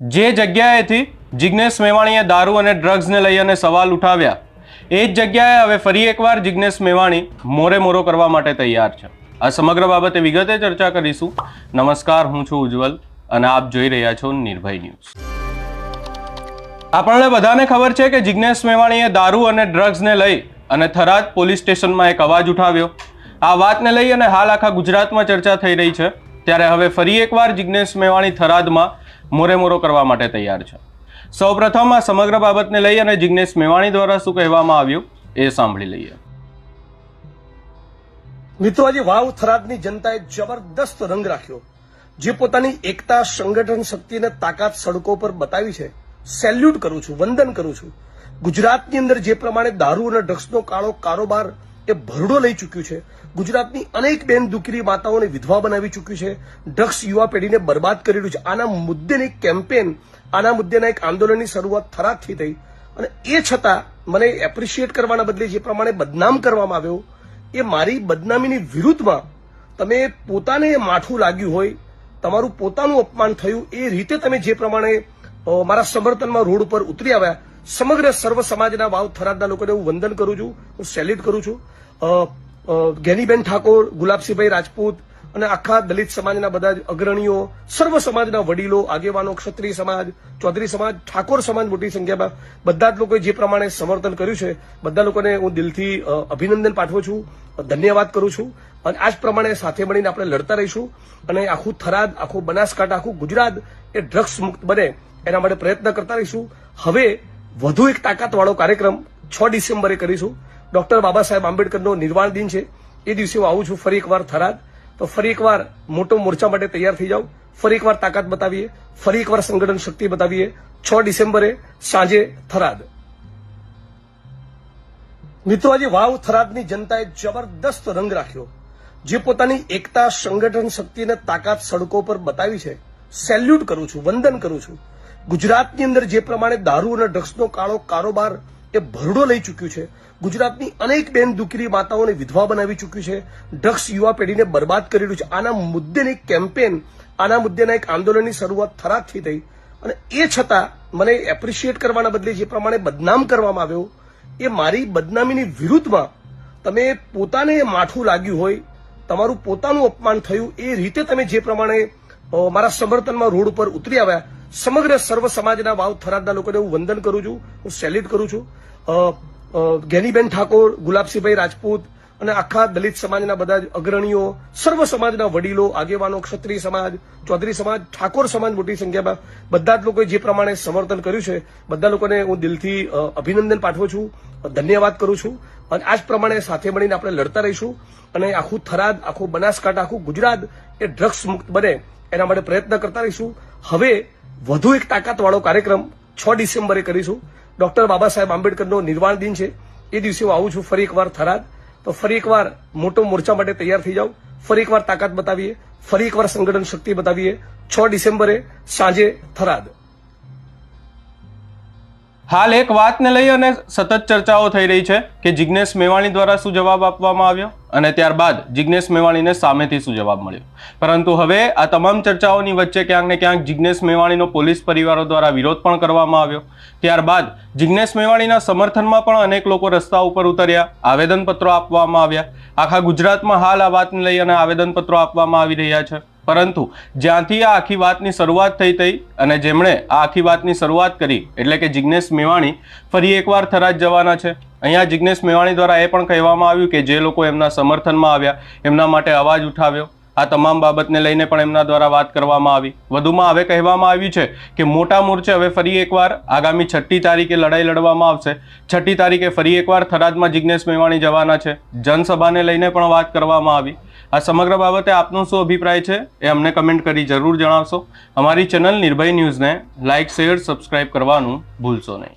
જે જગ્યાએથી જિગ્નેશ મેવાણીએ દારૂ અને ડ્રગ્સને લઈ અને સવાલ ઉઠાવ્યા એ જ જગ્યાએ હવે ફરી એકવાર જિગ્નેશ મેવાણી મોરે મોરો કરવા માટે તૈયાર છે। આ સમગ્ર બાબતે વિગતે ચર્ચા કરીશું। નમસ્કાર, હું છું ઉજ્જવલ અને આપ જોઈ રહ્યા છો નિર્ભય ન્યૂઝ। આપણને બધાને ખબર છે કે જિગ્નેશ મેવાણીએ દારૂ અને ડ્રગ્સને લઈ અને થરાદ પોલીસ સ્ટેશનમાં એક અવાજ ઉઠાવ્યો। આ વાતને લઈ અને હાલ આખા ગુજરાતમાં ચર્ચા થઈ રહી છે। ત્યારે હવે ફરી એકવાર જિગ્નેશ મેવાણી થરાદમાં મોરે મોરો કરવા માટે તૈયાર છે। સૌપ્રથમ આ સમગ્ર બાબતને લઈ અને જિગ્નેશ મેવાણી દ્વારા શું કહેવામાં આવ્યું એ સાંભળી લઈએ। મિત્રો, આજે વાવ થરાદની જનતાએ જબરદસ્ત રંગ રાખ્યો। જે પોતાની એકતા, સંગઠન શક્તિને તાકાત સડકો પર બતાવી છે, સેલ્યુટ કરું છું, વંદન કરું છું। ગુજરાતની અંદર જે પ્રમાણે દારૂ અને ડ્રગ્સનો કાળો કારોબાર એ ભરડો લઈ ચૂક્યું છે, ગુજરાતની અનેક બેન દીકરી માતાઓને વિધવા બનાવી ચૂક્યું છે, ડ્રગ્સ યુવા પેઢીને બરબાદ કરી રહ્યું છે। આના મુદ્દેની કેમ્પેન, આના મુદ્દેના એક આંદોલનની શરૂઆત થરાદથી થઈ અને એ છતાં મને એપ્રિશિએટ કરવાના બદલે જે પ્રમાણે બદનામ કરવામાં આવ્યો, એ મારી બદનામીની વિરુદ્ધમાં તમે પોતાને માઠું લાગ્યું હોય, તમારું પોતાનું અપમાન થયું, એ રીતે તમે જે પ્રમાણે મારા સમર્થનમાં રોડ ઉપર ઉતરી આવ્યા, સમગ્ર સર્વ સમાજના વાવ થરાદના લોકોને હું વંદન કરું છું, હું સેલ્યુટ કરું છું। ગેનીબેન ઠાકોર, ગુલાબસિંહભાઈ રાજપૂત અને આખા દલિત સમાજના બધા જ અગ્રણીઓ, સર્વ સમાજના વડીલો, આગેવાનો, ક્ષત્રિય સમાજ, ચૌધરી સમાજ, ઠાકોર સમાજ મોટી સંખ્યામાં બધા જ લોકોએ જે પ્રમાણે સમર્થન કર્યું છે, બધા લોકોને હું દિલથી અભિનંદન પાઠવું છું, ધન્યવાદ કરું છું। અને આ જ પ્રમાણે સાથે મળીને આપણે લડતા રહીશું અને આખું થરાદ, આખું બનાસકાંઠા, આખું ગુજરાત એ ડ્રગ્સ મુક્ત બને એના માટે પ્રયત્ન કરતા રહીશું। હવે વધુ એક તાકાતવાળો કાર્યક્રમ 6 ડિસેમ્બરે કરીશું। ડોક્ટર બાબા સાહેબ આંબેડકરનો નિર્વાણ દિન છે, એ દિવસે હું આવું છું ફરી એકવાર થરાદ। તો ફરી એકવાર મોટો મોરચા માટે તૈયાર થઈ જાઓ, ફરી એકવાર તાકાત બતાવીએ, ફરી એકવાર સંગઠન શક્તિ બતાવીએ। 6 ડિસેમ્બરે સાંજે થરાદ। મિત્રો, આજે વાવ થરાદની જનતાએ જબરદસ્ત રંગ રાખ્યો। જે પોતાની એકતા, સંગઠન શક્તિને તાકાત સડકો પર બતાવી છે, સેલ્યુટ કરું છું, વંદન કરું છું। ગુજરાતની અંદર જે પ્રમાણે દારૂ અને ડ્રગ્સનો કાળો કારોબાર એ ભરડો લઈ ચૂક્યું છે, ગુજરાતની અનેક બેન દીકરી માતાઓને વિધવા બનાવી ચૂક્યું છે, ડ્રગ્સ યુવા પેઢીને બરબાદ કરી રહ્યું છે, આના મુદ્દેની કેમ્પેન, આના મુદ્દેના એક આંદોલનની શરૂઆત થરાદથી થઈ અને એ છતાં મને એપ્રિશિએટ કરવાના બદલે જે પ્રમાણે બદનામ કરવામાં આવ્યો, એ મારી બદનામીની વિરુદ્ધમાં તમે પોતાને માઠું લાગ્યું હોય, તમારું પોતાનું અપમાન થયું, એ રીતે તમે જે પ્રમાણે મારા સમર્થનમાં રોડ ઉપર ઉતરી આવ્યા, સમગ્ર સર્વ સમાજના વાવ થરાદના લોકોને હું વંદન કરું છું, હું સેલ્યુટ કરું છું। ગેનીબેન ઠાકોર, ગુલાબસિંહભાઈ રાજપૂત અને આખા દલિત સમાજના બધા જ અગ્રણીઓ, સર્વ સમાજના વડીલો, આગેવાનો, ક્ષત્રિય સમાજ, ચૌધરી સમાજ, ઠાકોર સમાજ મોટી સંખ્યામાં બધા જ લોકોએ જે પ્રમાણે સમર્થન કર્યું છે, બધા લોકોને હું દિલથી અભિનંદન પાઠવું છું, ધન્યવાદ કરું છું। અને આ જ પ્રમાણે સાથે મળીને આપણે લડતા રહીશું અને આખું થરાદ, આખું બનાસકાંઠા, આખું ગુજરાત એ ડ્રગ્સ મુક્ત બને એના માટે પ્રયત્ન કરતા રહીશું। હવે વધુ એક તાકાતવાળો કાર્યક્રમ 6 ડિસેમ્બરે કરીશું। ડોક્ટર બાબા સાહેબ આંબેડકરનો નિર્વાણ દિન છે, એ દિવસે હું આવું છું ફરી એકવાર થરાદ। તો ફરી એકવાર મોટો મોરચા માટે તૈયાર થઈ જાઓ, ફરી એકવાર તાકાત બતાવીએ, ફરી એકવાર સંગઠન શક્તિ બતાવીએ। 6 ડિસેમ્બરે સાંજે થરાદ। હાલ એક વાતને લઈ અને સતત ચર્ચાઓ થઈ રહી છે કે જિગ્નેશ મેવાણી દ્વારા શું જવાબ આપવામાં આવ્યો અને ત્યારબાદ જિગ્નેશ મેવાણીને સામેથી શું જવાબ મળ્યો। પરંતુ હવે આ તમામ ચર્ચાઓની વચ્ચે ક્યાંક ને ક્યાંક જિગ્નેશ મેવાણીનો પોલીસ પરિવારો દ્વારા વિરોધ પણ કરવામાં આવ્યો। ત્યારબાદ જિગ્નેશ મેવાણીના સમર્થનમાં પણ અનેક લોકો રસ્તા ઉપર ઉતર્યા, આવેદનપત્રો આપવામાં આવ્યા। આખા ગુજરાતમાં હાલ આ વાતને લઈ અને આવેદનપત્રો આપવામાં આવી રહ્યા છે। પરંતુ જ્યાંથી આ આખી વાતની શરૂઆત થઈ અને જેમણે આ આખી વાતની શરૂઆત કરી એટલે કે જિગ્નેશ મેવાણી ફરી એકવાર થરાદ જવાના છે। અહીંયા જિગ્નેશ મેવાણી દ્વારા એ પણ કહેવામાં આવ્યું કે જે લોકો એમના સમર્થનમાં આવ્યા, એમના માટે અવાજ ઉઠાવ્યો, આ તમામ બાબતને લઈને પણ એમના દ્વારા વાત કરવામાં આવી। વધુમાં હવે કહેવામાં આવ્યું છે કે મોટા મોરચે હવે ફરી એકવાર આગામી 6મી તારીખે લડાઈ લડવામાં આવશે। 6મી તારીખે ફરી એકવાર થરાદમાં જિગ્નેશ મેવાણી જવાના છે। જનસભાને લઈને પણ વાત કરવામાં આવી। આ સમગ્ર બાબતે આપનો શું અભિપ્રાય છે એ અમને કમેન્ટ કરી જરૂર જણાવશો। અમારી ચેનલ નિર્ભય ન્યૂઝને લાઇક, શેર, સબસ્ક્રાઇબ કરવાનું ભૂલશો નહીં।